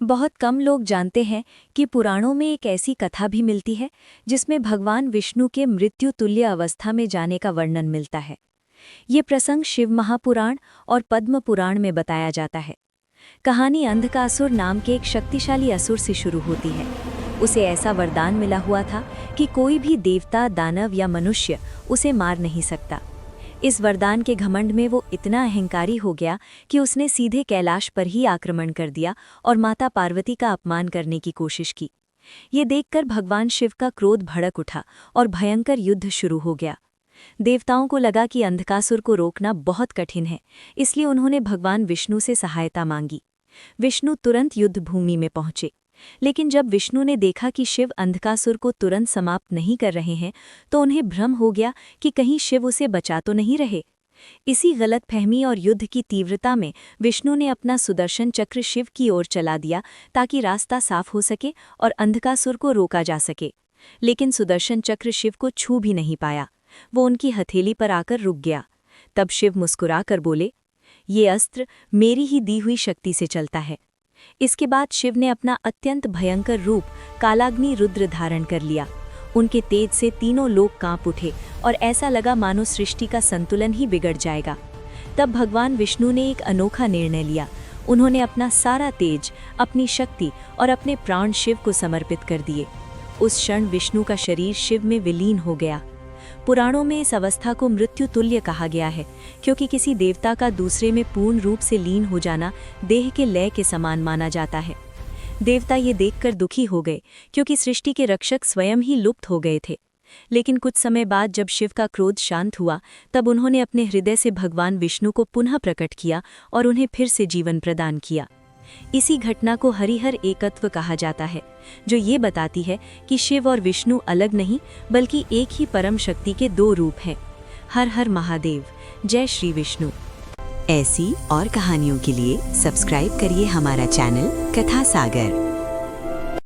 बहुत कम लोग जानते हैं कि पुराणों में एक ऐसी कथा भी मिलती है जिसमें भगवान विष्णु के मृत्यु तुल्य अवस्था में जाने का वर्णन मिलता है। ये प्रसंग शिव महापुराण और पद्म पुराण में बताया जाता है। कहानी अंधकासुर नाम के एक शक्तिशाली असुर से शुरू होती है। उसे ऐसा वरदान मिला हुआ था कि कोई भी देवता, दानव या मनुष्य उसे मार नहीं सकता। इस वरदान के घमंड में वो इतना अहंकारी हो गया कि उसने सीधे कैलाश पर ही आक्रमण कर दिया और माता पार्वती का अपमान करने की कोशिश की। ये देखकर भगवान शिव का क्रोध भड़क उठा और भयंकर युद्ध शुरू हो गया। देवताओं को लगा कि अंधकासुर को रोकना बहुत कठिन है, इसलिए उन्होंने भगवान विष्णु से सहायता मांगी। विष्णु तुरंत युद्ध भूमि में पहुंचे, लेकिन जब विष्णु ने देखा कि शिव अंधकासुर को तुरंत समाप्त नहीं कर रहे हैं, तो उन्हें भ्रम हो गया कि कहीं शिव उसे बचा तो नहीं रहे। इसी गलतफहमी और युद्ध की तीव्रता में विष्णु ने अपना सुदर्शन चक्र शिव की ओर चला दिया ताकि रास्ता साफ हो सके और अंधकासुर को रोका जा सके। लेकिन सुदर्शन चक्र शिव को छू भी नहीं पाया, वो उनकी हथेली पर आकर रुक गया। तब शिव मुस्कुराकर बोले, ये अस्त्र मेरी ही दी हुई शक्ति से चलता है। इसके बाद शिव ने अपना अत्यंत भयंकर रूप कालाग्नि रुद्र धारण कर लिया। उनके तेज से तीनों लोग कांप उठे और ऐसा लगा मानो सृष्टि का संतुलन ही बिगड़ जाएगा। तब भगवान विष्णु ने एक अनोखा निर्णय लिया। उन्होंने अपना सारा तेज, अपनी शक्ति और अपने प्राण शिव को समर्पित कर दिए। उस क्षण विष्णु का शरीर शिव में विलीन हो गया। पुराणों में इस अवस्था को मृत्यु तुल्य कहा गया है, क्योंकि किसी देवता का दूसरे में पूर्ण रूप से लीन हो जाना देह के लय के समान माना जाता है। देवता ये देखकर दुखी हो गए, क्योंकि सृष्टि के रक्षक स्वयं ही लुप्त हो गए थे। लेकिन कुछ समय बाद जब शिव का क्रोध शांत हुआ, तब उन्होंने अपने हृदय से भगवान विष्णु को पुनः प्रकट किया और उन्हें फिर से जीवन प्रदान किया। इसी घटना को हरिहर एकत्व कहा जाता है, जो ये बताती है कि शिव और विष्णु अलग नहीं बल्कि एक ही परम शक्ति के दो रूप हैं। हर हर महादेव, जय श्री विष्णु। ऐसी और कहानियों के लिए सब्सक्राइब करिए हमारा चैनल कथा सागर।